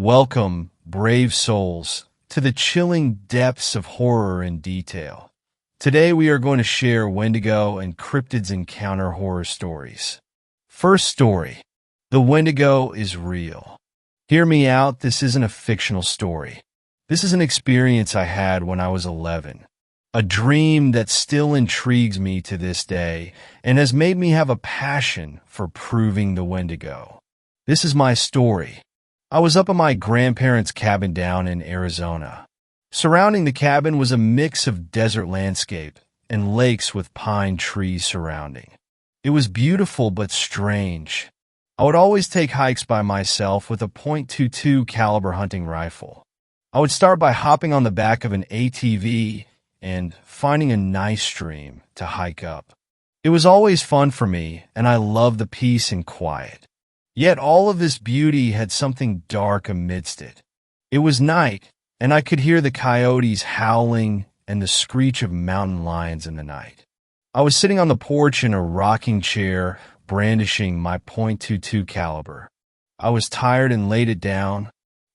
Welcome, brave souls, to the chilling depths of horror and detail. Today we are going to share Wendigo and cryptids encounter horror stories. First story. The Wendigo is real. Hear me out, this isn't a fictional story. This is an experience I had when I was 11. A dream that still intrigues me to this day and has made me have a passion for proving the Wendigo. This is my story. I was up at my grandparents' cabin down in Arizona. Surrounding the cabin was a mix of desert landscape and lakes with pine trees surrounding. It was beautiful but strange. I would always take hikes by myself with a .22 caliber hunting rifle. I would start by hopping on the back of an ATV and finding a nice stream to hike up. It was always fun for me, and I loved the peace and quiet. Yet all of this beauty had something dark amidst it. It was night, and I could hear the coyotes howling and the screech of mountain lions in the night. I was sitting on the porch in a rocking chair, brandishing my .22 caliber. I was tired and laid it down.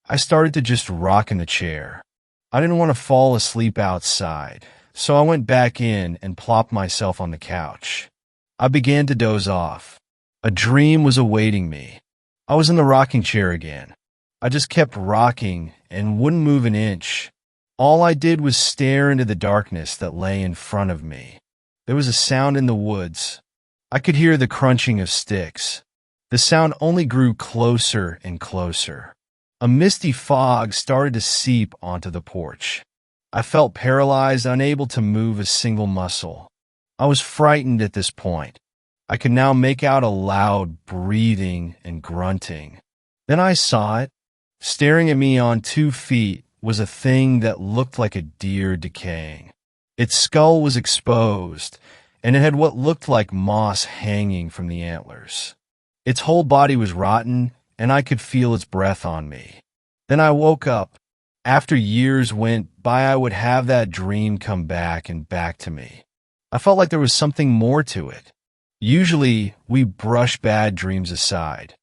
I started to just rock in the chair. I didn't want to fall asleep outside, so I went back in and plopped myself on the couch. I began to doze off. A dream was awaiting me. I was in the rocking chair again. I just kept rocking and wouldn't move an inch. All I did was stare into the darkness that lay in front of me. There was a sound in the woods. I could hear the crunching of sticks. The sound only grew closer and closer. A misty fog started to seep onto the porch. I felt paralyzed, unable to move a single muscle. I was frightened at this point. I could now make out a loud breathing and grunting. Then I saw it. Staring at me on 2 feet was a thing that looked like a deer decaying. Its skull was exposed, and it had what looked like moss hanging from the antlers. Its whole body was rotten, and I could feel its breath on me. Then I woke up. After years went by, I would have that dream come back and back to me. I felt like there was something more to it. Usually, we brush bad dreams aside.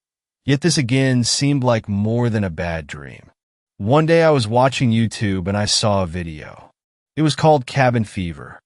Yet this again seemed like more than a bad dream. One day I was watching YouTube and I saw a video. It was called Cabin Fever.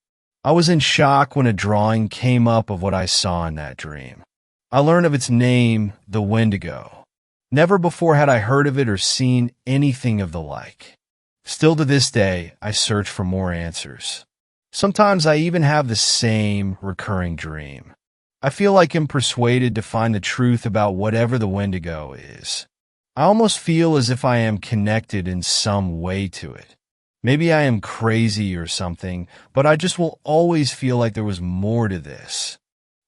I was in shock when a drawing came up of what I saw in that dream. I learned of its name, the Wendigo. Never before had I heard of it or seen anything of the like. Still to this day, I search for more answers. Sometimes I even have the same recurring dream. I feel like I'm persuaded to find the truth about whatever the Wendigo is. I almost feel as if I am connected in some way to it. Maybe I am crazy or something, but I just will always feel like there was more to this.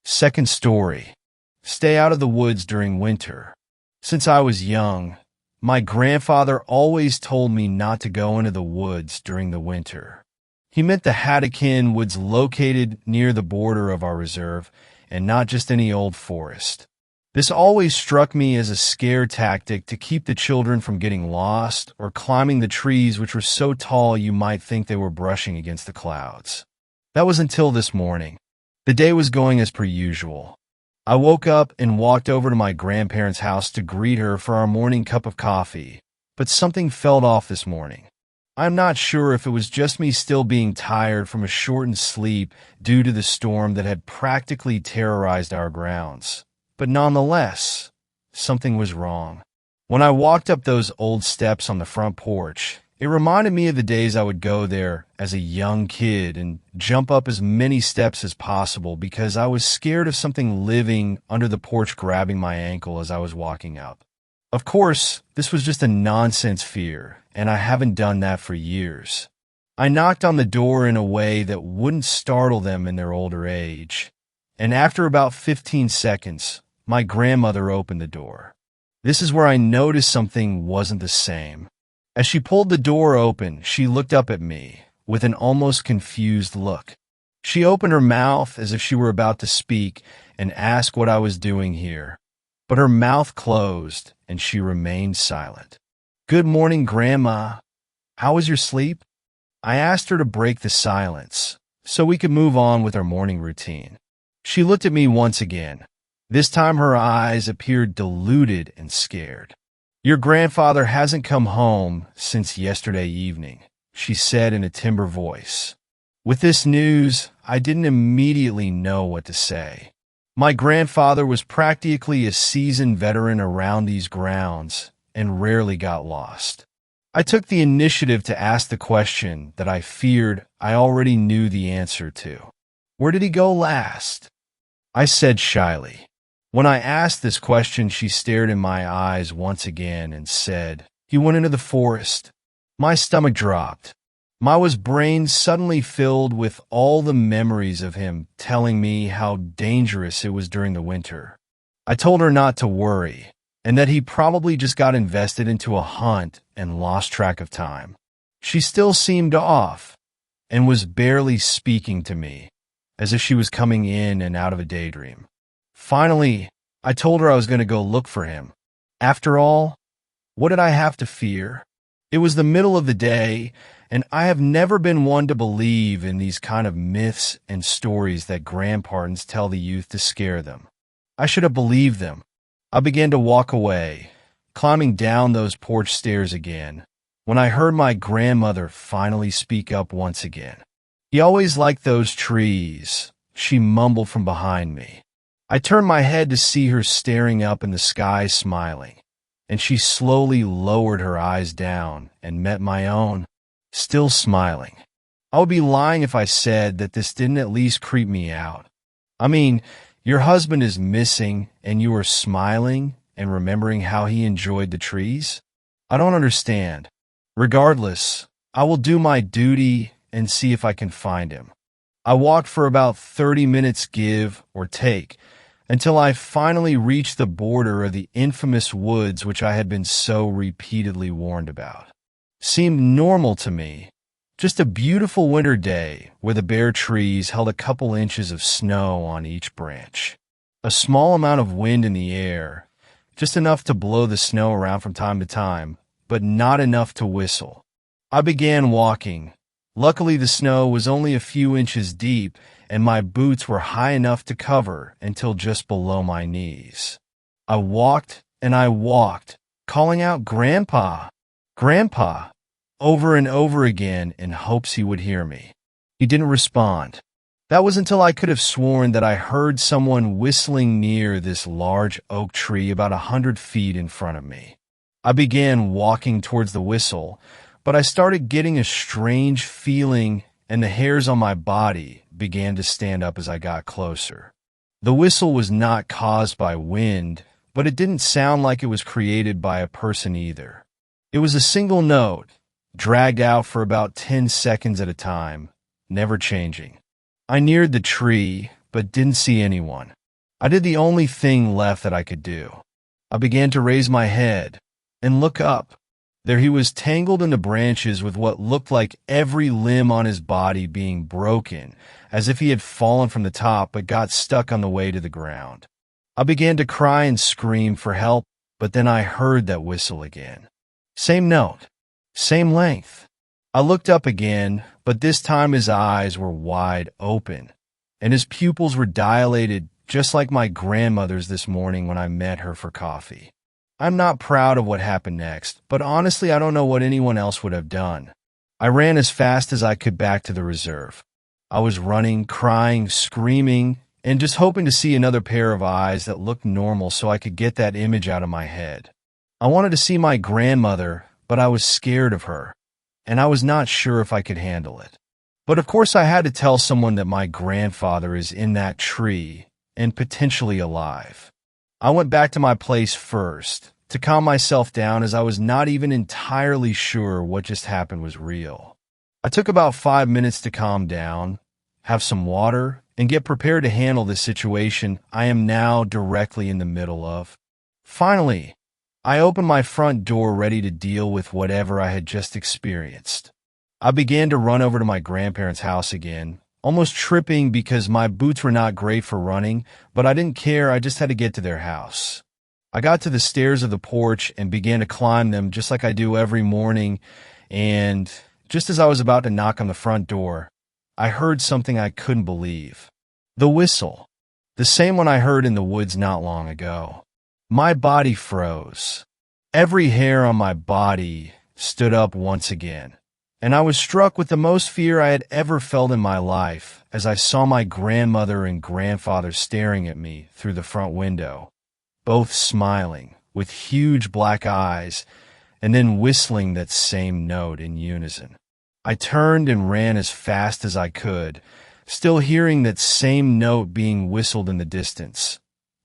Second story. Stay out of the woods during winter. Since I was young, my grandfather always told me not to go into the woods during the winter. He meant the Haddocken woods located near the border of our reserve, and not just any old forest. This always struck me as a scare tactic to keep the children from getting lost or climbing the trees which were so tall you might think they were brushing against the clouds. That was until this morning. The day was going as per usual. I woke up and walked over to my grandparents' house to greet her for our morning cup of coffee, but something felt off this morning. I'm not sure if it was just me still being tired from a shortened sleep due to the storm that had practically terrorized our grounds. But nonetheless, something was wrong. When I walked up those old steps on the front porch, it reminded me of the days I would go there as a young kid and jump up as many steps as possible because I was scared of something living under the porch grabbing my ankle as I was walking up. Of course, this was just a nonsense fear, and I haven't done that for years. I knocked on the door in a way that wouldn't startle them in their older age, and after about 15 seconds, my grandmother opened the door. This is where I noticed something wasn't the same. As she pulled the door open, she looked up at me with an almost confused look. She opened her mouth as if she were about to speak and ask what I was doing here, but her mouth closed and she remained silent. "Good morning, Grandma. How was your sleep?" I asked her to break the silence so we could move on with our morning routine. She looked at me once again. This time her eyes appeared diluted and scared. Your grandfather hasn't come home since yesterday evening, she said in a timber voice. With this news, I didn't immediately know what to say. My grandfather was practically a seasoned veteran around these grounds and rarely got lost. I took the initiative to ask the question that I feared I already knew the answer to. Where did he go last? I said shyly. When I asked this question, she stared in my eyes once again and said, "He went into the forest." My stomach dropped. My brain suddenly filled with all the memories of him telling me how dangerous it was during the winter. I told her not to worry, and that he probably just got invested into a hunt and lost track of time. She still seemed off, and was barely speaking to me, as if she was coming in and out of a daydream. Finally, I told her I was going to go look for him. After all, what did I have to fear? It was the middle of the day, and I have never been one to believe in these kind of myths and stories that grandparents tell the youth to scare them. I should have believed them. I began to walk away, climbing down those porch stairs again, when I heard my grandmother finally speak up once again. "He always liked those trees," she mumbled from behind me. I turned my head to see her staring up in the sky smiling, and she slowly lowered her eyes down and met my own, still smiling. I would be lying if I said that this didn't at least creep me out. I mean, your husband is missing and you are smiling and remembering how he enjoyed the trees? I don't understand. Regardless, I will do my duty and see if I can find him. I walked for about 30 minutes, give or take, until I finally reached the border of the infamous woods which I had been so repeatedly warned about. Seemed normal to me. Just a beautiful winter day where the bare trees held a couple inches of snow on each branch. A small amount of wind in the air, just enough to blow the snow around from time to time, but not enough to whistle. I began walking. Luckily, the snow was only a few inches deep, and my boots were high enough to cover until just below my knees. I walked and I walked, calling out, "Grandpa, Grandpa," over and over again in hopes he would hear me. He didn't respond. That was until I could have sworn that I heard someone whistling near this large oak tree about 100 feet in front of me. I began walking towards the whistle, but I started getting a strange feeling, and the hairs on my body began to stand up as I got closer. The whistle was not caused by wind, but it didn't sound like it was created by a person either. It was a single note, dragged out for about 10 seconds at a time, never changing. I neared the tree, but didn't see anyone. I did the only thing left that I could do. I began to raise my head and look up. There he was, tangled in the branches with what looked like every limb on his body being broken, as if he had fallen from the top but got stuck on the way to the ground. I began to cry and scream for help, but then I heard that whistle again. Same note, same length. I looked up again, but this time his eyes were wide open, and his pupils were dilated just like my grandmother's this morning when I met her for coffee. I'm not proud of what happened next, but honestly I don't know what anyone else would have done. I ran as fast as I could back to the reserve. I was running, crying, screaming, and just hoping to see another pair of eyes that looked normal so I could get that image out of my head. I wanted to see my grandmother, but I was scared of her, and I was not sure if I could handle it. But of course I had to tell someone that my grandfather is in that tree and potentially alive. I went back to my place first to calm myself down, as I was not even entirely sure what just happened was real. I took about 5 minutes to calm down, have some water, and get prepared to handle the situation I am now directly in the middle of. Finally, I opened my front door ready to deal with whatever I had just experienced. I began to run over to my grandparents' house again, almost tripping because my boots were not great for running, but I didn't care. I just had to get to their house. I got to the stairs of the porch and began to climb them just like I do every morning, and just as I was about to knock on the front door, I heard something I couldn't believe. The whistle. The same one I heard in the woods not long ago. My body froze. Every hair on my body stood up once again, and I was struck with the most fear I had ever felt in my life as I saw my grandmother and grandfather staring at me through the front window, both smiling with huge black eyes and then whistling that same note in unison. I turned and ran as fast as I could, still hearing that same note being whistled in the distance,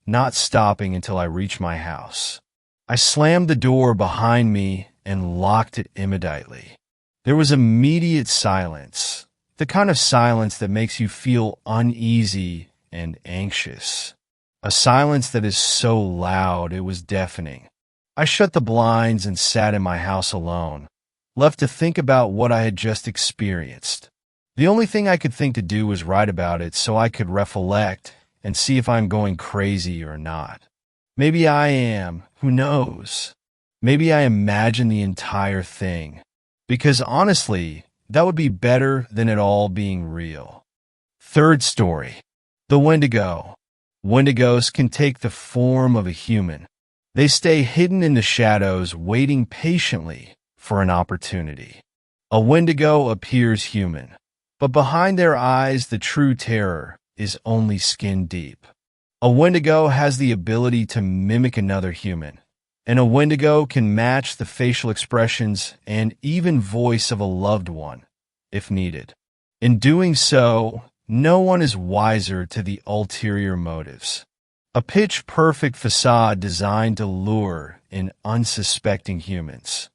not stopping until I reached my house. I slammed the door behind me and locked it immediately. There was immediate silence, the kind of silence that makes you feel uneasy and anxious. A silence that is so loud it was deafening. I shut the blinds and sat in my house alone, left to think about what I had just experienced. The only thing I could think to do was write about it so I could recollect and see if I'm going crazy or not. Maybe I am, who knows? Maybe I imagine the entire thing, because honestly, that would be better than it all being real. Third story. The Wendigo. Wendigos can take the form of a human. They stay hidden in the shadows, waiting patiently for an opportunity. A Wendigo appears human, but behind their eyes the true terror is only skin deep. A Wendigo has the ability to mimic another human, and a Wendigo can match the facial expressions and even voice of a loved one, if needed. In doing so, no one is wiser to the ulterior motives. A pitch-perfect facade designed to lure in unsuspecting humans.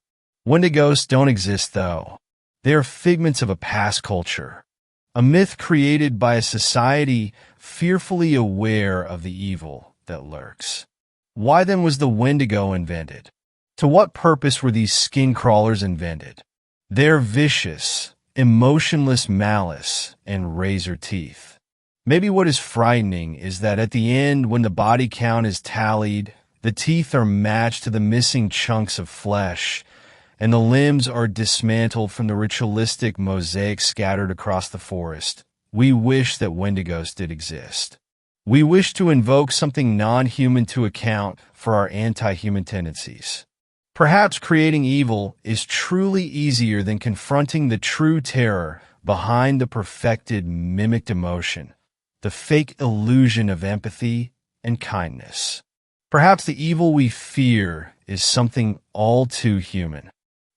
Wendigos don't exist, though. They are figments of a past culture, a myth created by a society fearfully aware of the evil that lurks. Why then was the Wendigo invented? To what purpose were these skin crawlers invented? Their vicious, emotionless malice and razor teeth. Maybe what is frightening is that at the end, when the body count is tallied, the teeth are matched to the missing chunks of flesh, and the limbs are dismantled from the ritualistic mosaic scattered across the forest. We wish that Wendigos did exist. We wish to invoke something non-human to account for our anti-human tendencies. Perhaps creating evil is truly easier than confronting the true terror behind the perfected mimicked emotion, the fake illusion of empathy and kindness. Perhaps the evil we fear is something all too human.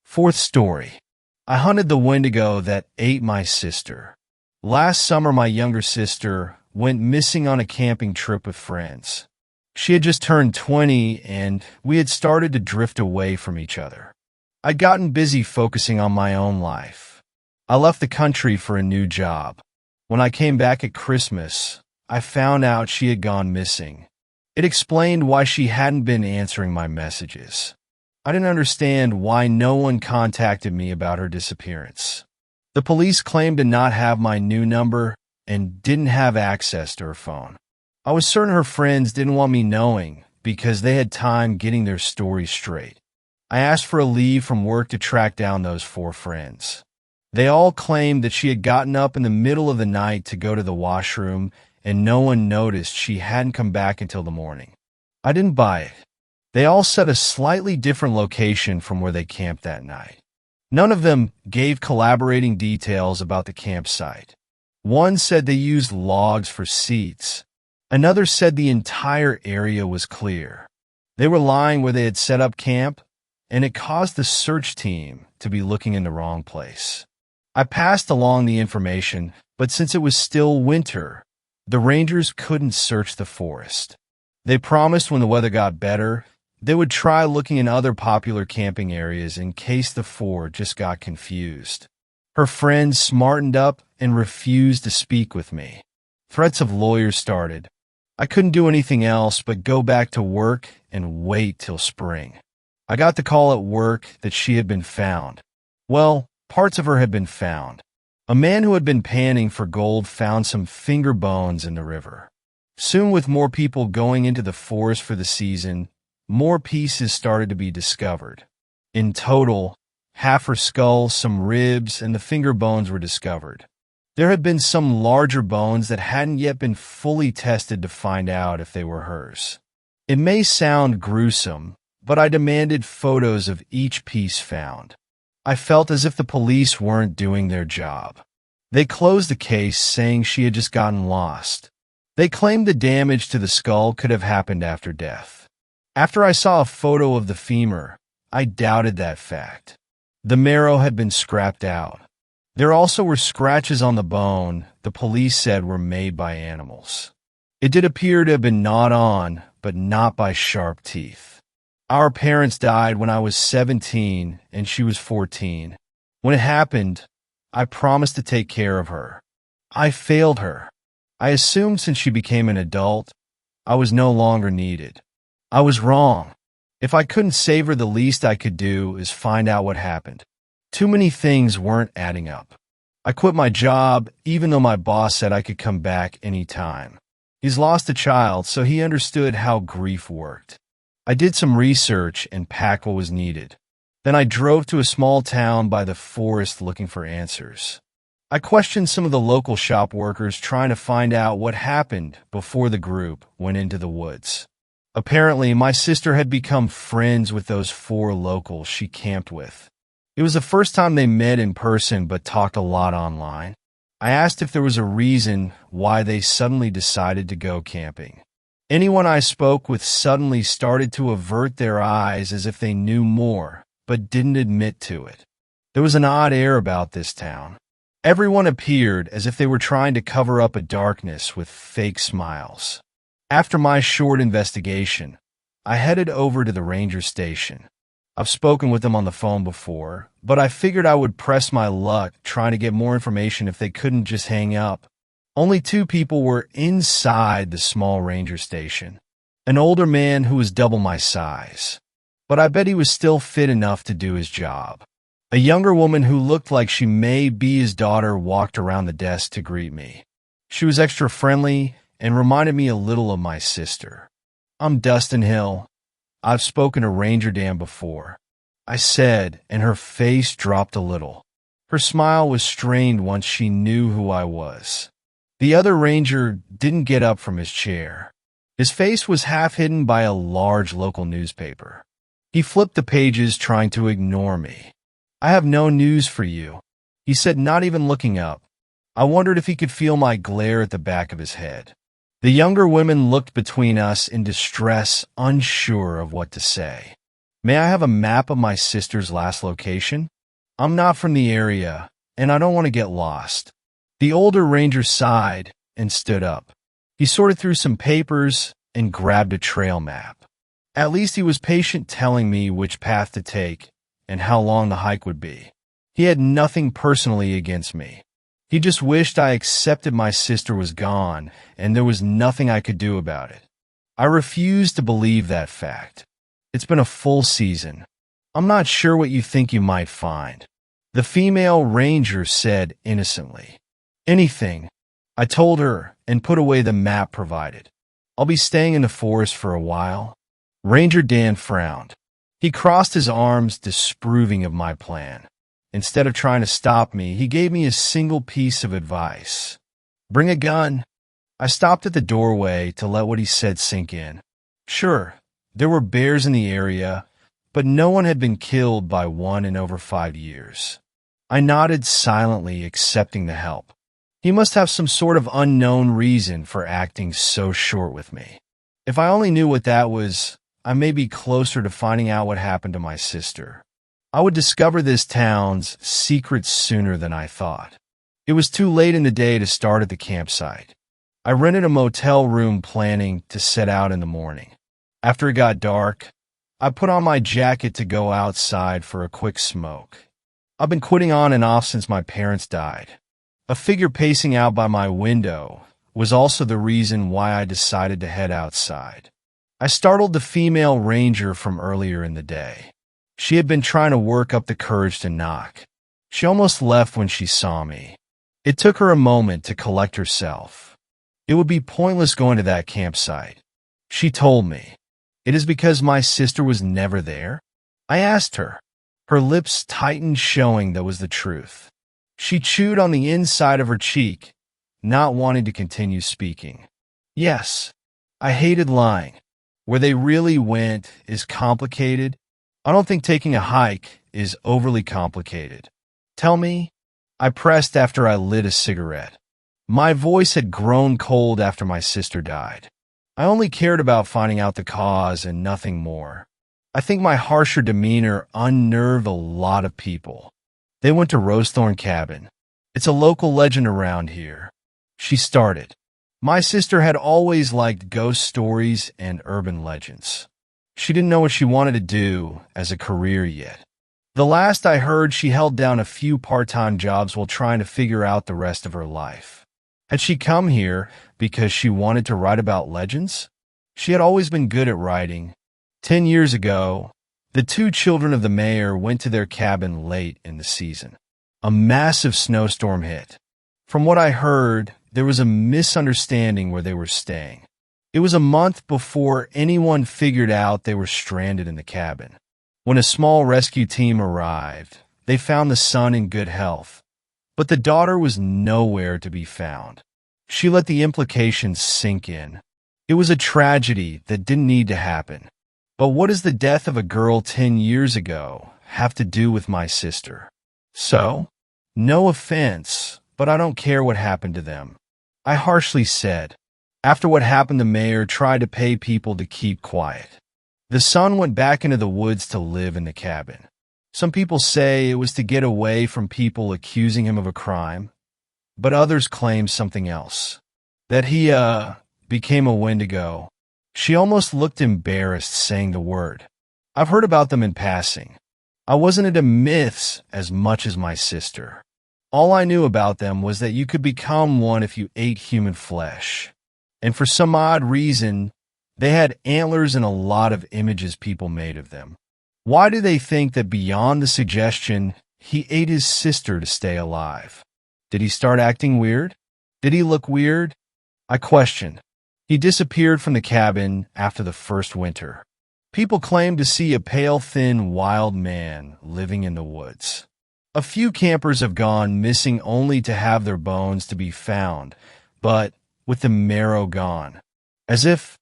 Fourth story. I hunted the Wendigo that ate my sister. Last summer, my younger sister went missing on a camping trip with friends. She had just turned 20, and we had started to drift away from each other. I'd gotten busy focusing on my own life. I left the country for a new job. When I came back at Christmas, I found out she had gone missing. It explained why she hadn't been answering my messages. I didn't understand why no one contacted me about her disappearance. The police claimed to not have my new number and didn't have access to her phone. I was certain her friends didn't want me knowing because they had time getting their story straight. I asked for a leave from work to track down those 4 friends. They all claimed that she had gotten up in the middle of the night to go to the washroom and no one noticed she hadn't come back until the morning. I didn't buy it. They all set a slightly different location from where they camped that night. None of them gave collaborating details about the campsite. One said they used logs for seats. Another said the entire area was clear. They were lying where they had set up camp, and it caused the search team to be looking in the wrong place. I passed along the information, but since it was still winter, the rangers couldn't search the forest. They promised when the weather got better, they would try looking in other popular camping areas in case the 4 just got confused. Her friends smartened up and refused to speak with me. Threats of lawyers started. I couldn't do anything else but go back to work and wait till spring. I got the call at work that she had been found. Well, parts of her had been found. A man who had been panning for gold found some finger bones in the river. Soon, with more people going into the forest for the season, more pieces started to be discovered. In total, half her skull, some ribs, and the finger bones were discovered. There had been some larger bones that hadn't yet been fully tested to find out if they were hers. It may sound gruesome, but I demanded photos of each piece found. I felt as if the police weren't doing their job. They closed the case, saying she had just gotten lost. They claimed the damage to the skull could have happened after death. After I saw a photo of the femur, I doubted that fact. The marrow had been scrapped out. There also were scratches on the bone the police said were made by animals. It did appear to have been gnawed on, but not by sharp teeth. Our parents died when I was 17 and she was 14. When it happened, I promised to take care of her. I failed her. I assumed since she became an adult, I was no longer needed. I was wrong. If I couldn't save her, the least I could do is find out what happened. Too many things weren't adding up. I quit my job, even though my boss said I could come back any time. He's lost a child, so he understood how grief worked. I did some research and packed what was needed. Then I drove to a small town by the forest looking for answers. I questioned some of the local shop workers, trying to find out what happened before the group went into the woods. Apparently, my sister had become friends with those 4 locals she camped with. It was the first time they met in person but talked a lot online. I asked if there was a reason why they suddenly decided to go camping. Anyone I spoke with suddenly started to avert their eyes as if they knew more, but didn't admit to it. There was an odd air about this town. Everyone appeared as if they were trying to cover up a darkness with fake smiles. After my short investigation, I headed over to the ranger station. I've spoken with them on the phone before, but I figured I would press my luck trying to get more information if they couldn't just hang up. Only 2 people were inside the small ranger station. An older man who was double my size, but I bet he was still fit enough to do his job. A younger woman who looked like she may be his daughter walked around the desk to greet me. She was extra friendly and reminded me a little of my sister. "I'm Dustin Hill. I've spoken to Ranger Dan before," I said, and her face dropped a little. Her smile was strained once she knew who I was. The other ranger didn't get up from his chair. His face was half hidden by a large local newspaper. He flipped the pages, trying to ignore me. "I have no news for you," he said, not even looking up. I wondered if he could feel my glare at the back of his head. The younger women looked between us in distress, unsure of what to say. "May I have a map of my sister's last location? I'm not from the area, and I don't want to get lost." The older ranger sighed and stood up. He sorted through some papers and grabbed a trail map. At least he was patient, telling me which path to take and how long the hike would be. He had nothing personally against me. He just wished I accepted my sister was gone and there was nothing I could do about it. I refused to believe that fact. "It's been a full season. I'm not sure what you think you might find," the female ranger said innocently. "Anything," I told her and put away the map provided. "I'll be staying in the forest for a while." Ranger Dan frowned. He crossed his arms, disapproving of my plan. Instead of trying to stop me, he gave me a single piece of advice. "Bring a gun." I stopped at the doorway to let what he said sink in. Sure, there were bears in the area, but no one had been killed by one in over 5 years. I nodded silently, accepting the help. He must have some sort of unknown reason for acting so short with me. If I only knew what that was, I may be closer to finding out what happened to my sister. I would discover this town's secrets sooner than I thought. It was too late in the day to start at the campsite. I rented a motel room, planning to set out in the morning. After it got dark, I put on my jacket to go outside for a quick smoke. I've been quitting on and off since my parents died. A figure pacing out by my window was also the reason why I decided to head outside. I startled the female ranger from earlier in the day. She had been trying to work up the courage to knock. She almost left when she saw me. It took her a moment to collect herself. It would be pointless going to that campsite, she told me. "It is because my sister was never there?" I asked her. Her lips tightened, showing that was the truth. She chewed on the inside of her cheek, not wanting to continue speaking. "Yes, I hated lying. Where they really went is complicated. I don't think taking a hike is overly complicated. Tell me, I pressed after I lit a cigarette. My voice had grown cold after my sister died. I only cared about finding out the cause and nothing more. I think my harsher demeanor unnerved a lot of people. They went to Rosethorn Cabin. It's a local legend around here. She started. My sister had always liked ghost stories and urban legends. She didn't know what she wanted to do as a career yet. The last I heard, she held down a few part-time jobs while trying to figure out the rest of her life. Had she come here because she wanted to write about legends? She had always been good at writing. 10 years ago, the two children of the mayor went to their cabin late in the season. A massive snowstorm hit. From what I heard, there was a misunderstanding where they were staying. It was a month before anyone figured out they were stranded in the cabin. When a small rescue team arrived, they found the son in good health, but the daughter was nowhere to be found. She let the implications sink in. It was a tragedy that didn't need to happen. But what does the death of a girl 10 years ago have to do with my sister? So, no offense, but I don't care what happened to them. I harshly said. After what happened, the mayor tried to pay people to keep quiet. The son went back into the woods to live in the cabin. Some people say it was to get away from people accusing him of a crime, but others claim something else. That he, became a Wendigo. She almost looked embarrassed saying the word. I've heard about them in passing. I wasn't into myths as much as my sister. All I knew about them was that you could become one if you ate human flesh. And for some odd reason, they had antlers and a lot of images people made of them. Why do they think that beyond the suggestion, he ate his sister to stay alive? Did he start acting weird? Did he look weird? I questioned. He disappeared from the cabin after the first winter. People claim to see a pale, thin, wild man living in the woods. A few campers have gone missing only to have their bones to be found, but with the marrow gone, as if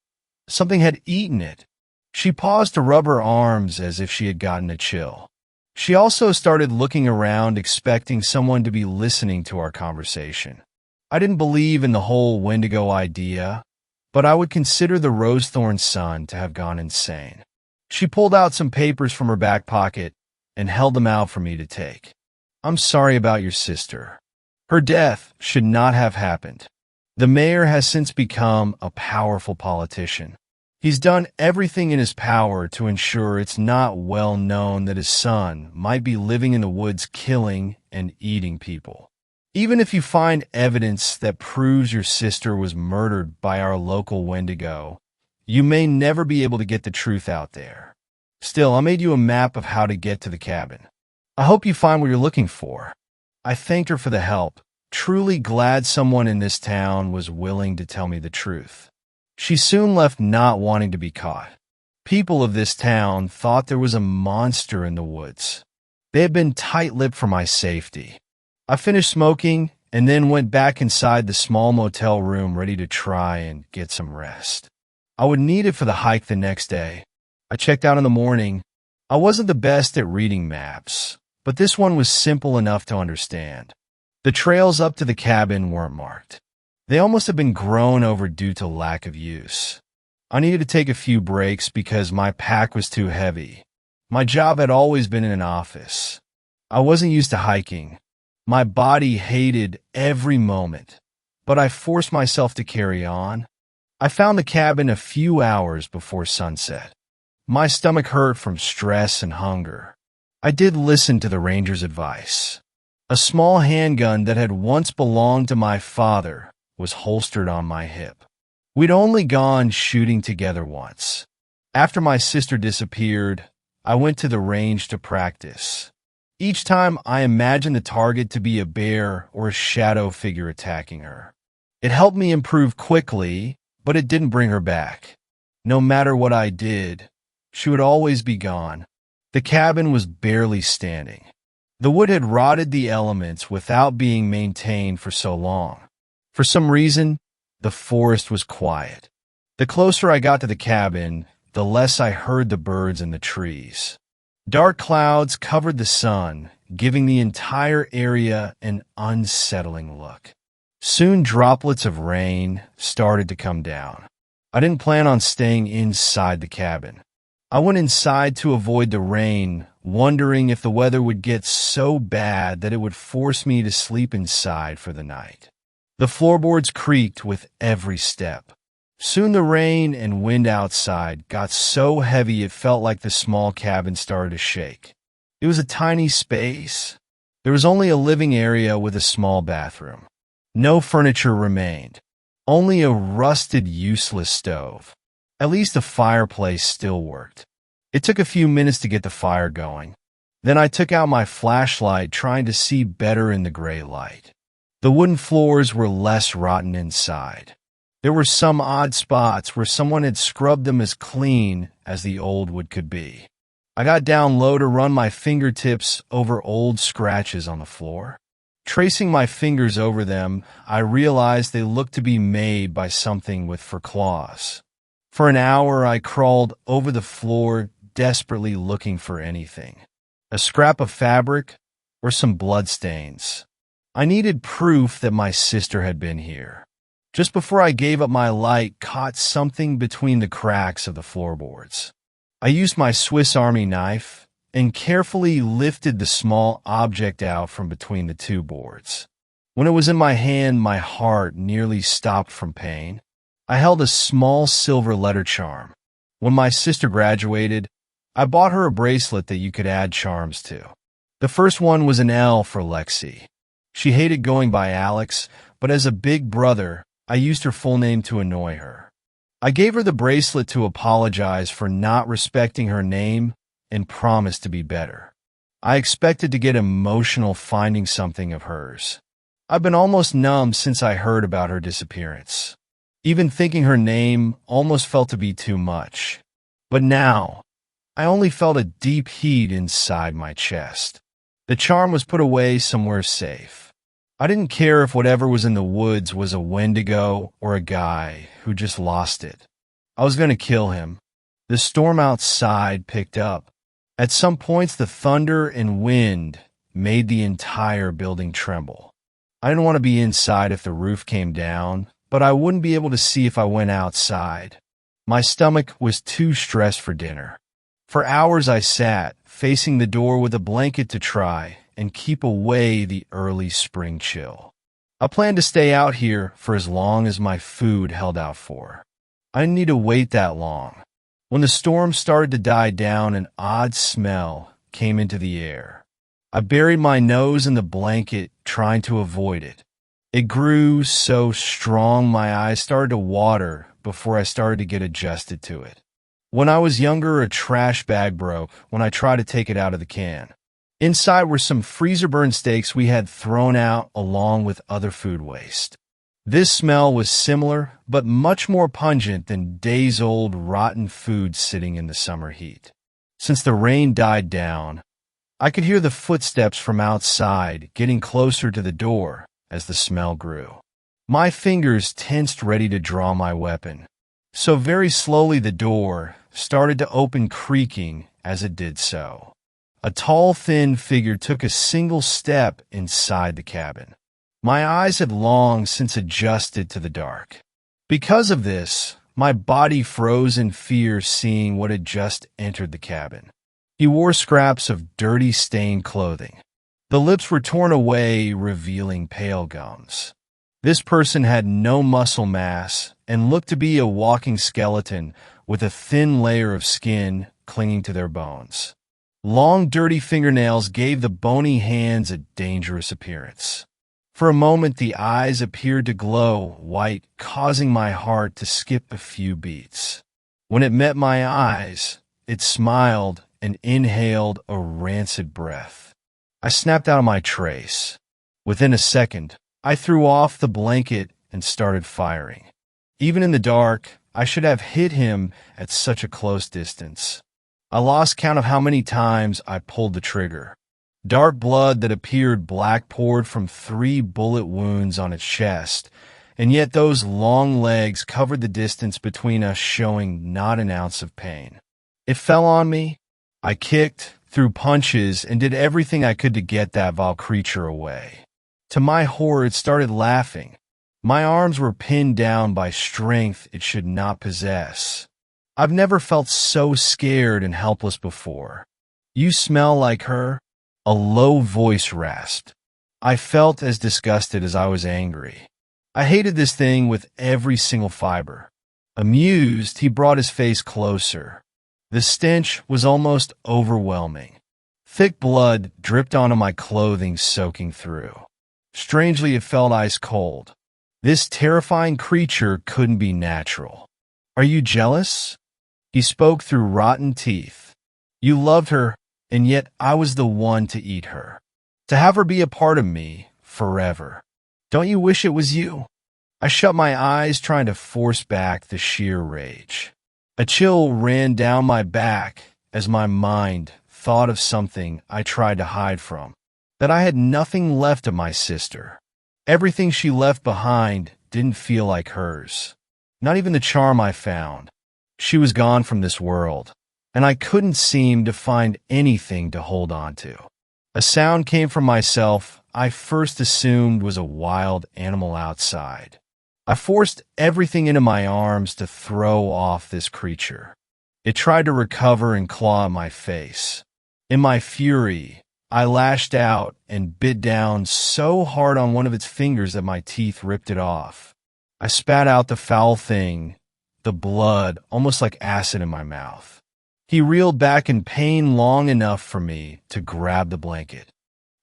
something had eaten it. She paused to rub her arms as if she had gotten a chill. She also started looking around, expecting someone to be listening to our conversation. I didn't believe in the whole Wendigo idea, but I would consider the Rosethorn son to have gone insane. She pulled out some papers from her back pocket and held them out for me to take. I'm sorry about your sister. Her death should not have happened. The mayor has since become a powerful politician. He's done everything in his power to ensure it's not well known that his son might be living in the woods killing and eating people. Even if you find evidence that proves your sister was murdered by our local Wendigo, you may never be able to get the truth out there. Still, I made you a map of how to get to the cabin. I hope you find what you're looking for. I thanked her for the help, truly glad someone in this town was willing to tell me the truth. She soon left, not wanting to be caught. People of this town thought there was a monster in the woods. They had been tight-lipped for my safety. I finished smoking and then went back inside the small motel room ready to try and get some rest. I would need it for the hike the next day. I checked out in the morning. I wasn't the best at reading maps, but this one was simple enough to understand. The trails up to the cabin weren't marked. They almost had been grown over due to lack of use. I needed to take a few breaks because my pack was too heavy. My job had always been in an office. I wasn't used to hiking. My body hated every moment, but I forced myself to carry on. I found the cabin a few hours before sunset. My stomach hurt from stress and hunger. I did listen to the ranger's advice. A small handgun that had once belonged to my father was holstered on my hip. We'd only gone shooting together once. After my sister disappeared, I went to the range to practice. Each time I imagined the target to be a bear or a shadow figure attacking her. It helped me improve quickly, but it didn't bring her back. No matter what I did, she would always be gone. The cabin was barely standing. The wood had rotted the elements without being maintained for so long. For some reason, the forest was quiet. The closer I got to the cabin, the less I heard the birds in the trees. Dark clouds covered the sun, giving the entire area an unsettling look. Soon droplets of rain started to come down. I didn't plan on staying inside the cabin. I went inside to avoid the rain, wondering if the weather would get so bad that it would force me to sleep inside for the night. The floorboards creaked with every step. Soon the rain and wind outside got so heavy it felt like the small cabin started to shake. It was a tiny space. There was only a living area with a small bathroom. No furniture remained. Only a rusted, useless stove. At least the fireplace still worked. It took a few minutes to get the fire going. Then I took out my flashlight, trying to see better in the gray light. The wooden floors were less rotten inside. There were some odd spots where someone had scrubbed them as clean as the old wood could be. I got down low to run my fingertips over old scratches on the floor. Tracing my fingers over them, I realized they looked to be made by something with fur claws. For an hour, I crawled over the floor, desperately looking for anything. A scrap of fabric or some bloodstains. I needed proof that my sister had been here. Just before I gave up, my light caught something between the cracks of the floorboards. I used my Swiss Army knife and carefully lifted the small object out from between the two boards. When it was in my hand, my heart nearly stopped from pain. I held a small silver letter charm. When my sister graduated, I bought her a bracelet that you could add charms to. The first one was an L for Lexi. She hated going by Alex, but as a big brother, I used her full name to annoy her. I gave her the bracelet to apologize for not respecting her name and promised to be better. I expected to get emotional finding something of hers. I've been almost numb since I heard about her disappearance. Even thinking her name almost felt to be too much. But now, I only felt a deep heat inside my chest. The charm was put away somewhere safe. I didn't care if whatever was in the woods was a Wendigo or a guy who just lost it. I was going to kill him. The storm outside picked up. At some points, the thunder and wind made the entire building tremble. I didn't want to be inside if the roof came down, but I wouldn't be able to see if I went outside. My stomach was too stressed for dinner. For hours I sat, facing the door with a blanket to try and keep away the early spring chill. I planned to stay out here for as long as my food held out for. I didn't need to wait that long. When the storm started to die down, an odd smell came into the air. I buried my nose in the blanket, trying to avoid it. It grew so strong my eyes started to water before I started to get adjusted to it. When I was younger, a trash bag broke when I tried to take it out of the can. Inside were some freezer-burned steaks we had thrown out along with other food waste. This smell was similar, but much more pungent than days-old rotten food sitting in the summer heat. Since the rain died down, I could hear the footsteps from outside getting closer to the door as the smell grew. My fingers tensed, ready to draw my weapon. So very slowly the door started to open, creaking as it did so. A tall, thin figure took a single step inside the cabin. My eyes had long since adjusted to the dark. Because of this, my body froze in fear seeing what had just entered the cabin. He wore scraps of dirty, stained clothing. The lips were torn away, revealing pale gums. This person had no muscle mass and looked to be a walking skeleton with a thin layer of skin clinging to their bones. Long, dirty fingernails gave the bony hands a dangerous appearance. For a moment, the eyes appeared to glow white, causing my heart to skip a few beats. When it met my eyes, it smiled and inhaled a rancid breath. I snapped out of my trace. Within a second, I threw off the blanket and started firing. Even in the dark, I should have hit him at such a close distance. I lost count of how many times I pulled the trigger. Dark blood that appeared black poured from 3 bullet wounds on its chest, and yet those long legs covered the distance between us, showing not an ounce of pain. It fell on me. I kicked, threw punches, and did everything I could to get that vile creature away. To my horror, it started laughing. My arms were pinned down by strength it should not possess. I've never felt so scared and helpless before. "You smell like her," a low voice rasped. I felt as disgusted as I was angry. I hated this thing with every single fiber. Amused, he brought his face closer. The stench was almost overwhelming. Thick blood dripped onto my clothing, soaking through. Strangely, it felt ice cold. This terrifying creature couldn't be natural. "Are you jealous?" He spoke through rotten teeth. "You loved her, and yet I was the one to eat her. To have her be a part of me forever. Don't you wish it was you?" I shut my eyes, trying to force back the sheer rage. A chill ran down my back as my mind thought of something I tried to hide from. That I had nothing left of my sister. Everything she left behind didn't feel like hers. Not even the charm I found. She was gone from this world, and I couldn't seem to find anything to hold on to. A sound came from myself I first assumed was a wild animal outside. I forced everything into my arms to throw off this creature. It tried to recover and claw at my face. In my fury, I lashed out and bit down so hard on one of its fingers that my teeth ripped it off. I spat out the foul thing, the blood almost like acid in my mouth. He reeled back in pain long enough for me to grab the blanket.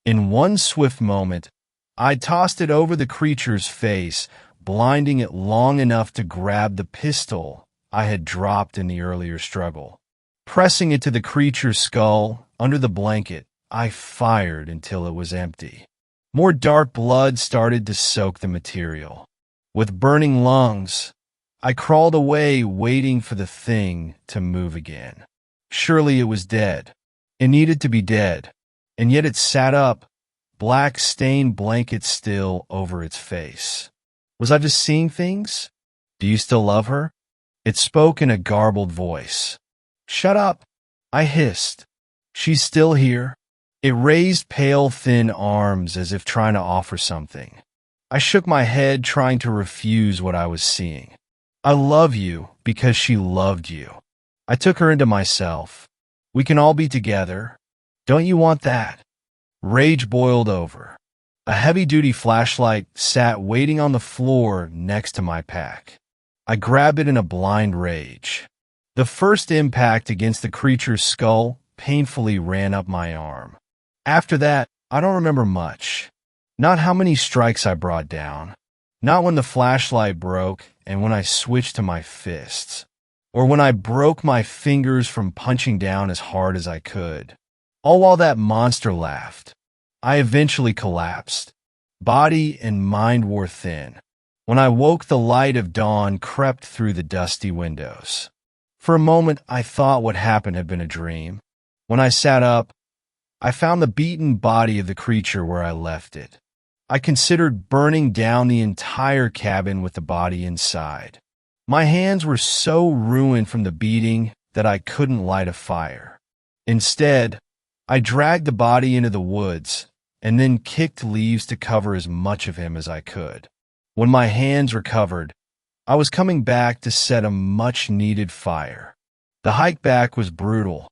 In one swift moment, I tossed it over the creature's face, blinding it long enough to grab the pistol I had dropped in the earlier struggle. Pressing it to the creature's skull under the blanket, I fired until it was empty. More dark blood started to soak the material. With burning lungs, I crawled away, waiting for the thing to move again. Surely it was dead. It needed to be dead. And yet it sat up, black stained blanket still over its face. Was I just seeing things? "Do you still love her?" It spoke in a garbled voice. "Shut up," I hissed. "She's still here." It raised pale, thin arms as if trying to offer something. I shook my head, trying to refuse what I was seeing. "I love you because she loved you." I took her into myself. "We can all be together. Don't you want that?" Rage boiled over. A heavy-duty flashlight sat waiting on the floor next to my pack. I grabbed it in a blind rage. The first impact against the creature's skull painfully ran up my arm. After that, I don't remember much. Not how many strikes I brought down. Not when the flashlight broke and when I switched to my fists. Or when I broke my fingers from punching down as hard as I could. All while that monster laughed. I eventually collapsed. Body and mind wore thin. When I woke, the light of dawn crept through the dusty windows. For a moment, I thought what happened had been a dream. When I sat up, I found the beaten body of the creature where I left it. I considered burning down the entire cabin with the body inside. My hands were so ruined from the beating that I couldn't light a fire. Instead, I dragged the body into the woods and then kicked leaves to cover as much of him as I could. When my hands recovered, I was coming back to set a much-needed fire. The hike back was brutal.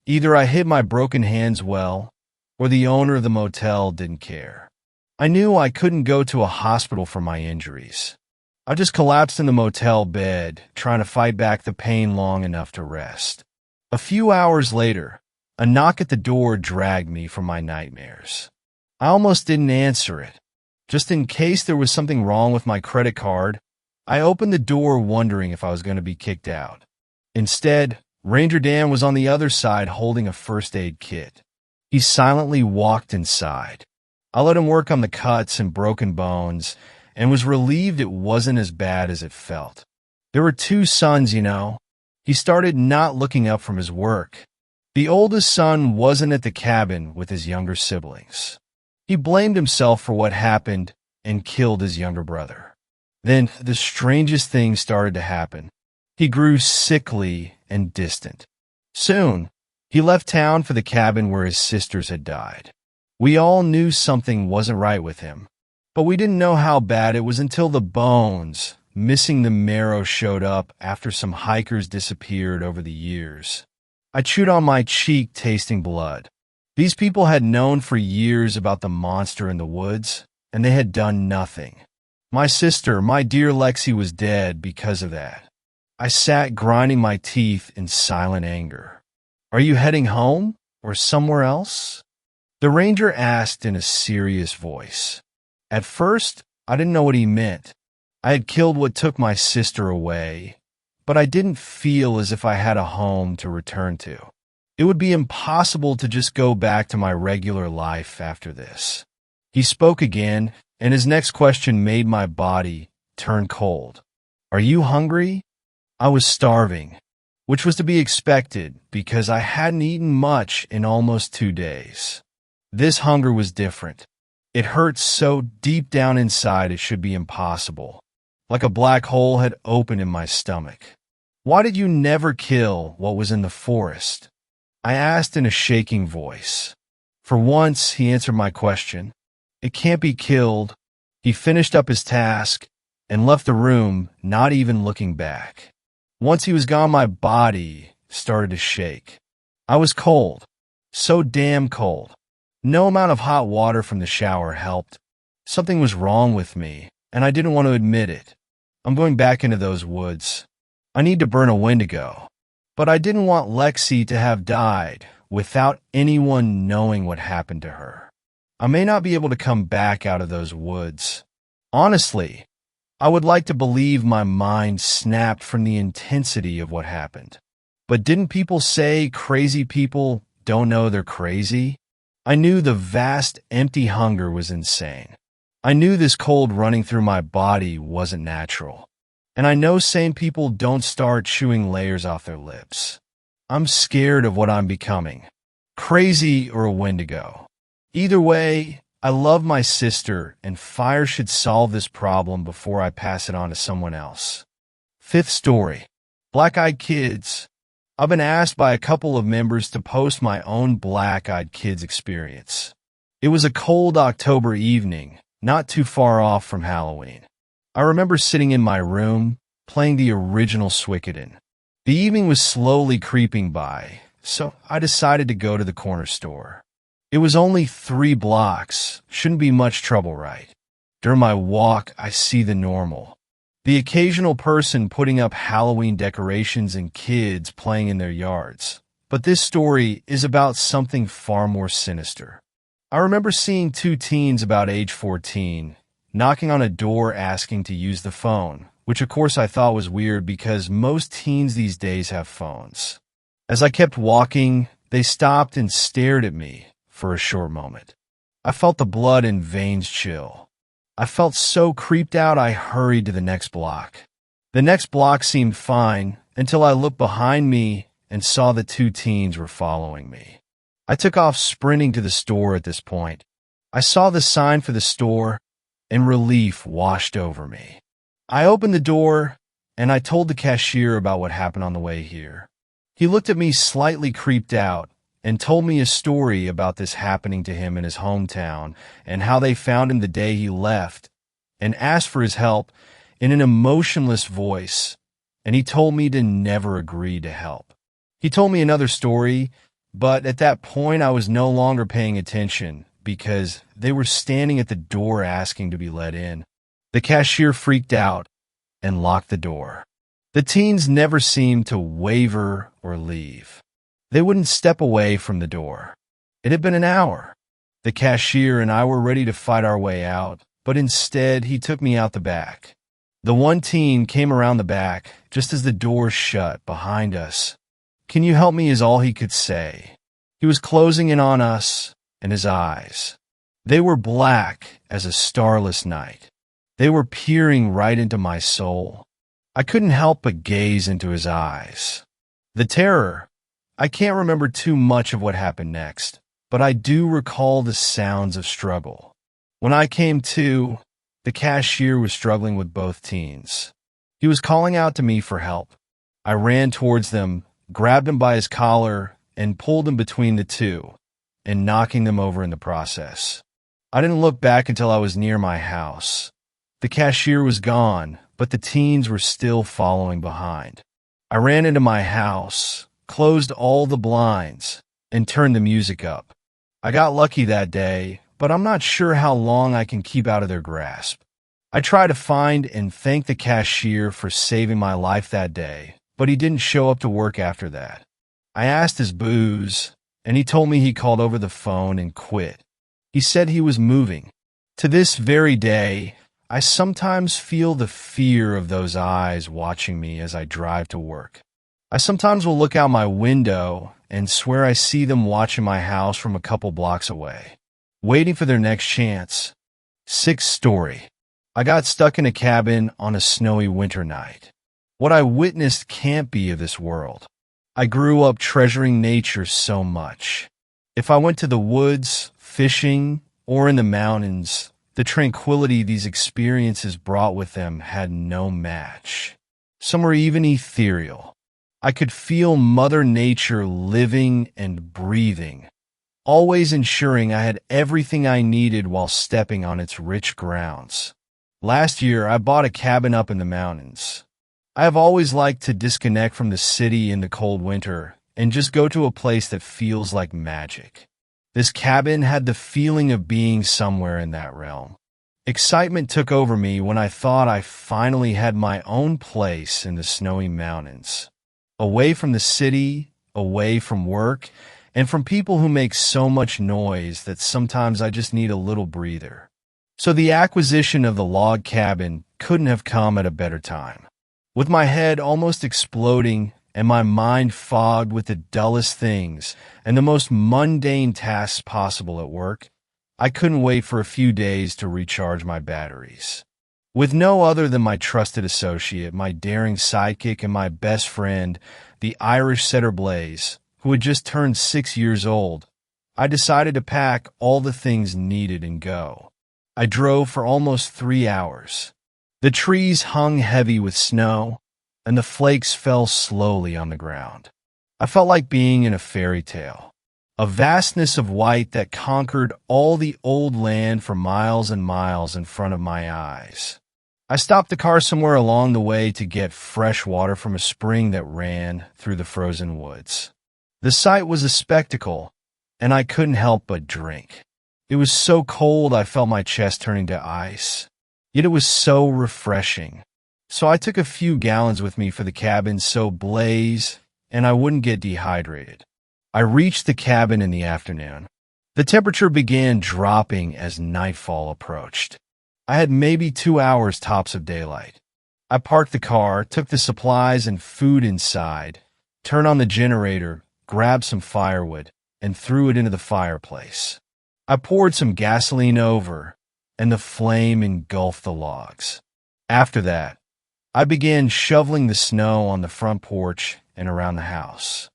Either I hid my broken hands well, or the owner of the motel didn't care. I knew I couldn't go to a hospital for my injuries. I just collapsed in the motel bed, trying to fight back the pain long enough to rest. A few hours later, a knock at the door dragged me from my nightmares. I almost didn't answer it. Just in case there was something wrong with my credit card, I opened the door wondering if I was going to be kicked out. Instead, Ranger Dan was on the other side holding a first aid kit. He silently walked inside. I let him work on the cuts and broken bones and was relieved it wasn't as bad as it felt. There were 2 sons, you know. He started not looking up from his work. The oldest son wasn't at the cabin with his younger siblings. He blamed himself for what happened and killed his younger brother. Then the strangest thing started to happen. He grew sickly and distant. Soon, he left town for the cabin where his sisters had died. We all knew something wasn't right with him, but we didn't know how bad it was until the bones, missing the marrow, showed up after some hikers disappeared over the years. I chewed on my cheek, tasting blood. These people had known for years about the monster in the woods, and they had done nothing. My sister, my dear Lexi, was dead because of that. I sat grinding my teeth in silent anger. "Are you heading home or somewhere else?" the ranger asked in a serious voice. At first, I didn't know what he meant. I had killed what took my sister away, but I didn't feel as if I had a home to return to. It would be impossible to just go back to my regular life after this. He spoke again, and his next question made my body turn cold. "Are you hungry?" I was starving, which was to be expected because I hadn't eaten much in almost 2 days. This hunger was different. It hurt so deep down inside it should be impossible. Like a black hole had opened in my stomach. "Why did you never kill what was in the forest?" I asked in a shaking voice. For once, he answered my question. "It can't be killed." He finished up his task and left the room, not even looking back. Once he was gone, my body started to shake. I was cold, so damn cold. No amount of hot water from the shower helped. Something was wrong with me, and I didn't want to admit it. I'm going back into those woods. I need to burn a Wendigo. But I didn't want Lexi to have died without anyone knowing what happened to her. I may not be able to come back out of those woods. Honestly, I would like to believe my mind snapped from the intensity of what happened. But didn't people say crazy people don't know they're crazy? I knew the vast, empty hunger was insane. I knew this cold running through my body wasn't natural. And I know sane people don't start chewing layers off their lips. I'm scared of what I'm becoming. Crazy or a Wendigo. Either way, I love my sister, and fire should solve this problem before I pass it on to someone else. Fifth story. Black-eyed kids. I've been asked by a couple of members to post my own black-eyed kids experience. It was a cold October evening, not too far off from Halloween. I remember sitting in my room, playing the original Suikoden. The evening was slowly creeping by, so I decided to go to the corner store. It was only 3 blocks, shouldn't be much trouble, right? During my walk, I see the normal. The occasional person putting up Halloween decorations and kids playing in their yards. But this story is about something far more sinister. I remember seeing 2 teens about age 14, knocking on a door asking to use the phone, which of course I thought was weird because most teens these days have phones. As I kept walking, they stopped and stared at me for a short moment. I felt the blood in veins chill. I felt so creeped out I hurried to the next block. The next block seemed fine until I looked behind me and saw the 2 teens were following me. I took off sprinting to the store at this point. I saw the sign for the store, and relief washed over me. I opened the door, and I told the cashier about what happened on the way here. He looked at me slightly creeped out and told me a story about this happening to him in his hometown and how they found him the day he left and asked for his help in an emotionless voice, and he told me to never agree to help. He told me another story, but at that point I was no longer paying attention because they were standing at the door asking to be let in. The cashier freaked out and locked the door. The teens never seemed to waver or leave. They wouldn't step away from the door. It had been an hour. The cashier and I were ready to fight our way out, but instead he took me out the back. The one teen came around the back just as the door shut behind us. "Can you help me?" is all he could say. He was closing in on us, and his eyes. They were black as a starless night. They were peering right into my soul. I couldn't help but gaze into his eyes. The terror. I can't remember too much of what happened next, but I do recall the sounds of struggle. When I came to, The cashier was struggling with both teens. He was calling out to me for help. I ran towards them, grabbed him by his collar, and pulled him between the two, and knocking them over in the process. I didn't look back until I was near my house. The cashier was gone, but the teens were still following behind. I ran into my house, closed all the blinds, and turned the music up. I got lucky that day, but I'm not sure how long I can keep out of their grasp. I tried to find and thank the cashier for saving my life that day, but he didn't show up to work after that. I asked his booze, and he told me he called over the phone and quit. He said he was moving. To this very day, I sometimes feel the fear of those eyes watching me as I drive to work. I sometimes will look out my window and swear I see them watching my house from a couple blocks away, waiting for their next chance. Sixth story. I got stuck in a cabin on a snowy winter night. What I witnessed can't be of this world. I grew up treasuring nature so much. If I went to the woods, fishing, or in the mountains, the tranquility these experiences brought with them had no match. Some were even ethereal. I could feel Mother Nature living and breathing, always ensuring I had everything I needed while stepping on its rich grounds. Last year, I bought a cabin up in the mountains. I have always liked to disconnect from the city in the cold winter and just go to a place that feels like magic. This cabin had the feeling of being somewhere in that realm. Excitement took over me when I thought I finally had my own place in the snowy mountains. Away from the city, away from work, and from people who make so much noise that sometimes I just need a little breather. So the acquisition of the log cabin couldn't have come at a better time. With my head almost exploding and my mind fogged with the dullest things and the most mundane tasks possible at work, I couldn't wait for a few days to recharge my batteries. With no other than my trusted associate, my daring sidekick, and my best friend, the Irish setter Blaze, who had just turned 6 years old, I decided to pack all the things needed and go. I drove for almost 3 hours. The trees hung heavy with snow, and the flakes fell slowly on the ground. I felt like being in a fairy tale, a vastness of white that conquered all the old land for miles and miles in front of my eyes. I stopped the car somewhere along the way to get fresh water from a spring that ran through the frozen woods. The sight was a spectacle, and I couldn't help but drink. It was so cold I felt my chest turning to ice, yet it was so refreshing. So I took a few gallons with me for the cabin so Blaze and I wouldn't get dehydrated. I reached the cabin in the afternoon. The temperature began dropping as nightfall approached. I had maybe 2 hours tops of daylight. I parked the car, took the supplies and food inside, turned on the generator, grabbed some firewood, and threw it into the fireplace. I poured some gasoline over, and the flame engulfed the logs. After that, I began shoveling the snow on the front porch and around the house.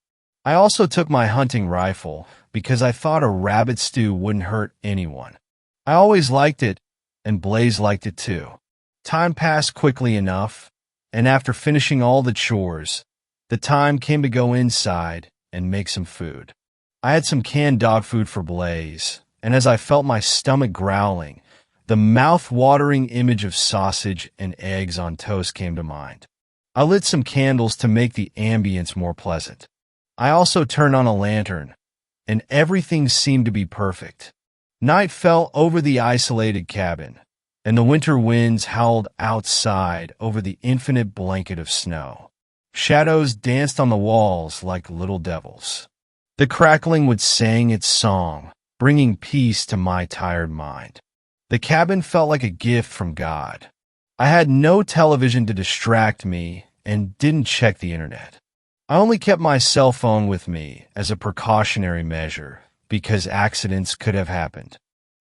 I also took my hunting rifle because I thought a rabbit stew wouldn't hurt anyone. I always liked it, and Blaze liked it too. Time passed quickly enough, and after finishing all the chores, the time came to go inside and make some food. I had some canned dog food for Blaze, and as I felt my stomach growling, the mouth-watering image of sausage and eggs on toast came to mind. I lit some candles to make the ambience more pleasant. I also turned on a lantern, and everything seemed to be perfect. Night fell over the isolated cabin, and the winter winds howled outside over the infinite blanket of snow. Shadows danced on the walls like little devils. The crackling would sing its song, bringing peace to my tired mind. The cabin felt like a gift from God. I had no television to distract me and didn't check the internet. I only kept my cell phone with me as a precautionary measure because accidents could have happened.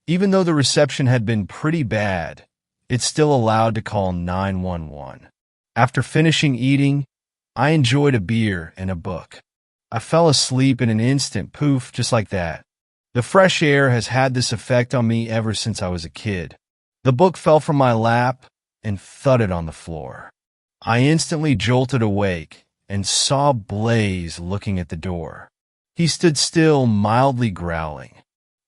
Even though the reception had been pretty bad, it still allowed to call 911. After finishing eating, I enjoyed a beer and a book. I fell asleep in an instant, poof, just like that. The fresh air has had this effect on me ever since I was a kid. The book fell from my lap and thudded on the floor. I instantly jolted awake and saw Blaze looking at the door. He stood still, mildly growling.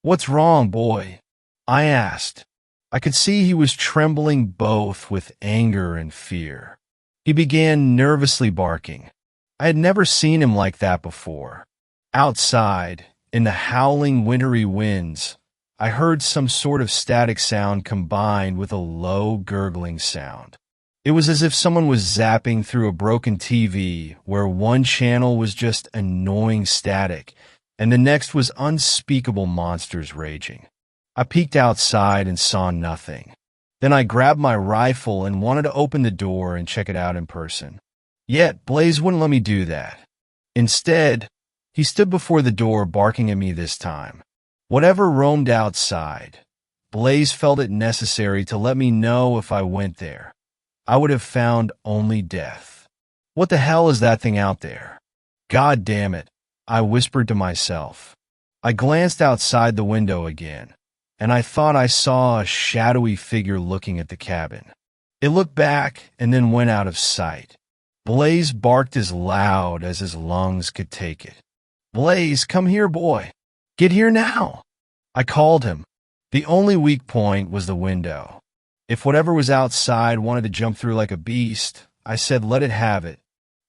"What's wrong, boy?" I asked. I could see he was trembling both with anger and fear. He began nervously barking. I had never seen him like that before. Outside, in the howling wintry winds, I heard some sort of static sound combined with a low gurgling sound. It was as if someone was zapping through a broken TV where one channel was just annoying static and the next was unspeakable monsters raging. I peeked outside and saw nothing. Then I grabbed my rifle and wanted to open the door and check it out in person. Yet Blaze wouldn't let me do that. Instead, he stood before the door barking at me this time. Whatever roamed outside, Blaze felt it necessary to let me know if I went there. I would have found only death. What the hell is that thing out there? God damn it, I whispered to myself. I glanced outside the window again, and I thought I saw a shadowy figure looking at the cabin. It looked back and then went out of sight. Blaze barked as loud as his lungs could take it. "Blaze, come here, boy. Get here now." I called him. The only weak point was the window. If whatever was outside wanted to jump through like a beast, I said let it have it.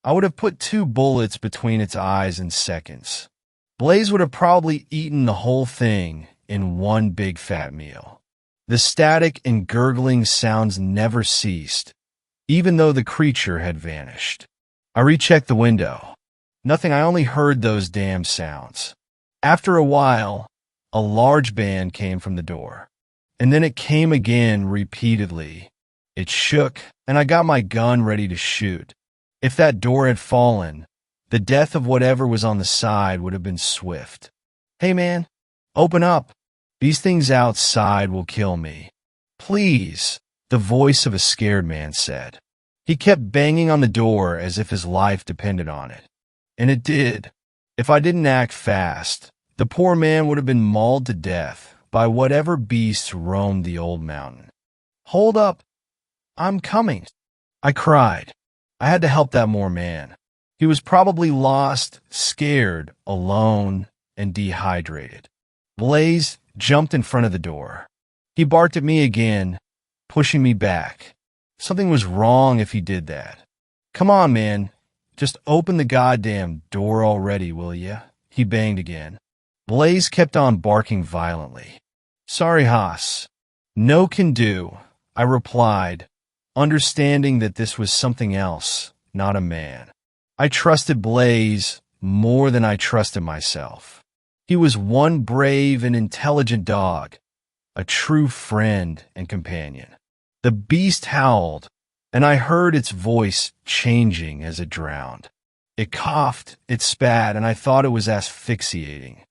I would have put 2 bullets between its eyes in seconds. Blaze would have probably eaten the whole thing in one big fat meal. The static and gurgling sounds never ceased, even though the creature had vanished. I rechecked the window. Nothing, I only heard those damn sounds. After a while, a large band came from the door. And then it came again repeatedly. It shook, and I got my gun ready to shoot. If that door had fallen, the death of whatever was on the side would have been swift. "Hey man, open up. These things outside will kill me. Please," the voice of a scared man said. He kept banging on the door as if his life depended on it. And it did. If I didn't act fast, the poor man would have been mauled to death by whatever beasts roamed the old mountain. "Hold up. I'm coming," I cried. I had to help that poor man. He was probably lost, scared, alone, and dehydrated. Blaze jumped in front of the door. He barked at me again, pushing me back. Something was wrong if he did that. "Come on, man. Just open the goddamn door already, will ya?" He banged again. Blaze kept on barking violently. "Sorry, Haas. No can do," I replied, understanding that this was something else, not a man. I trusted Blaze more than I trusted myself. He was one brave and intelligent dog, a true friend and companion. The beast howled, and I heard its voice changing as it drowned. It coughed, it spat, and I thought it was asphyxiating.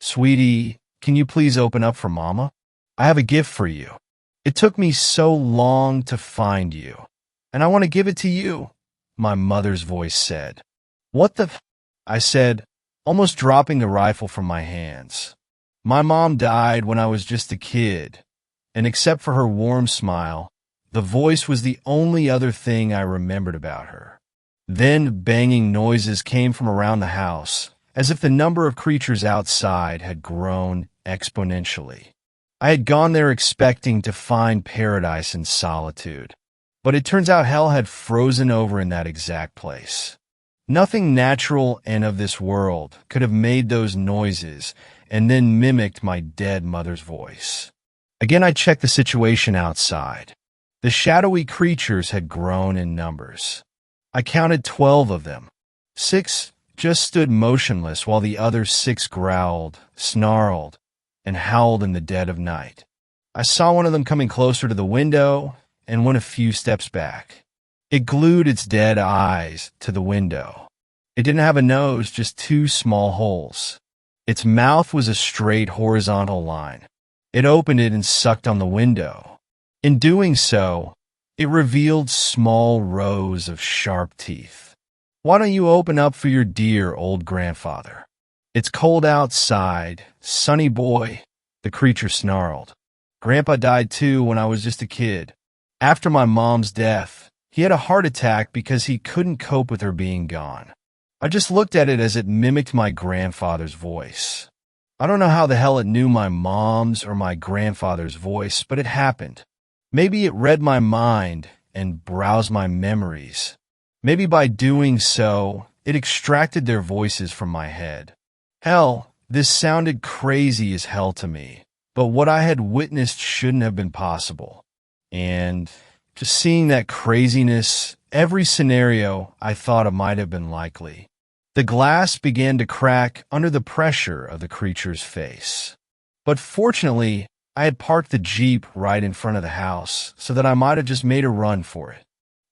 "Sweetie, can you please open up for Mama? I have a gift for you. It took me so long to find you, and I want to give it to you," my mother's voice said. "What the f—" I said, almost dropping the rifle from my hands. My mom died when I was just a kid, and except for her warm smile, the voice was the only other thing I remembered about her. Then banging noises came from around the house, as if the number of creatures outside had grown exponentially. I had gone there expecting to find paradise and solitude, but it turns out hell had frozen over in that exact place. Nothing natural and of this world could have made those noises and then mimicked my dead mother's voice. Again, I checked the situation outside. The shadowy creatures had grown in numbers. I counted 12 of them. 6 just stood motionless while the other 6 growled, snarled, and howled in the dead of night. I saw one of them coming closer to the window and went a few steps back. It glued its dead eyes to the window. It didn't have a nose, just 2 small holes. Its mouth was a straight horizontal line. It opened it and sucked on the window. In doing so, it revealed small rows of sharp teeth. "Why don't you open up for your dear old grandfather? It's cold outside, sonny boy," the creature snarled. Grandpa died too when I was just a kid. After my mom's death, he had a heart attack because he couldn't cope with her being gone. I just looked at it as it mimicked my grandfather's voice. I don't know how the hell it knew my mom's or my grandfather's voice, but it happened. Maybe it read my mind and browsed my memories. Maybe by doing so, it extracted their voices from my head. Hell, this sounded crazy as hell to me, but what I had witnessed shouldn't have been possible. And just seeing that craziness, every scenario I thought it might have been likely. The glass began to crack under the pressure of the creature's face. But fortunately, I had parked the Jeep right in front of the house so that I might have just made a run for it.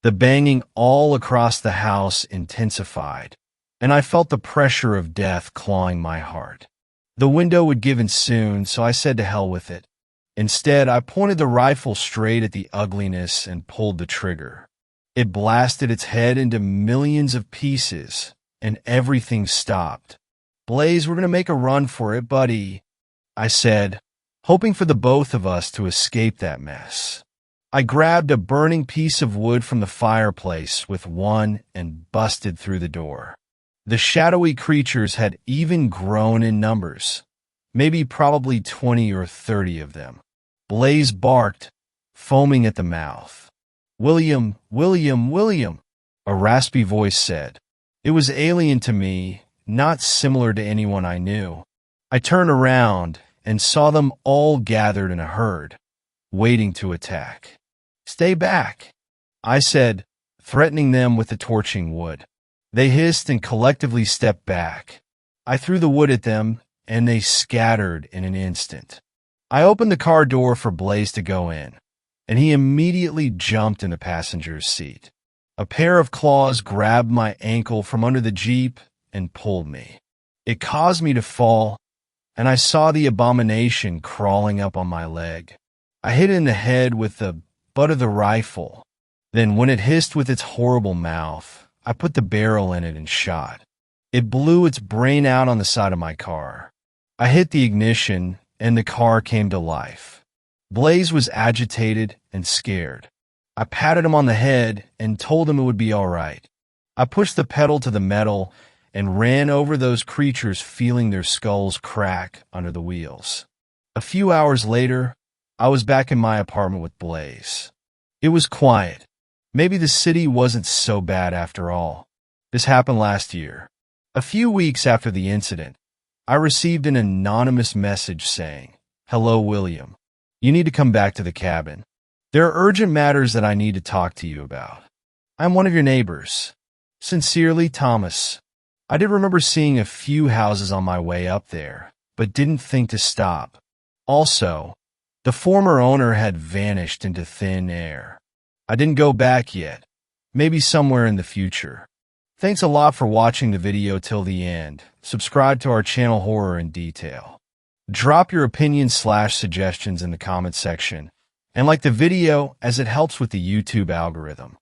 The banging all across the house intensified, and I felt the pressure of death clawing my heart. The window would give in soon, so I said to hell with it. Instead, I pointed the rifle straight at the ugliness and pulled the trigger. It blasted its head into millions of pieces, and everything stopped. "Blaze, we're going to make a run for it, buddy," I said, hoping for the both of us to escape that mess. I grabbed a burning piece of wood from the fireplace with one and busted through the door. The shadowy creatures had even grown in numbers, probably 20 or 30 of them. Blaze barked, foaming at the mouth. "William, William, William," a raspy voice said. It was alien to me, not similar to anyone I knew. I turned around and saw them all gathered in a herd, waiting to attack. "Stay back," I said, threatening them with the torching wood. They hissed and collectively stepped back. I threw the wood at them, and they scattered in an instant. I opened the car door for Blaze to go in, and he immediately jumped in the passenger's seat. A pair of claws grabbed my ankle from under the Jeep and pulled me. It caused me to fall, and I saw the abomination crawling up on my leg. I hit it in the head with the butt of the rifle. Then, when it hissed with its horrible mouth, I put the barrel in it and shot. It blew its brain out on the side of my car. I hit the ignition, and the car came to life. Blaze was agitated and scared. I patted him on the head and told him it would be all right. I pushed the pedal to the metal and ran over those creatures, feeling their skulls crack under the wheels. A few hours later, I was back in my apartment with Blaze. It was quiet. Maybe the city wasn't so bad after all. This happened last year. A few weeks after the incident, I received an anonymous message saying, "Hello, William. You need to come back to the cabin. There are urgent matters that I need to talk to you about. I'm one of your neighbors. Sincerely, Thomas." I did remember seeing a few houses on my way up there, but didn't think to stop. Also, the former owner had vanished into thin air. I didn't go back yet. Maybe somewhere in the future. Thanks a lot for watching the video till the end. Subscribe to our channel Horror in Detail. Drop your opinions/suggestions in the comment section, and like the video as it helps with the YouTube algorithm.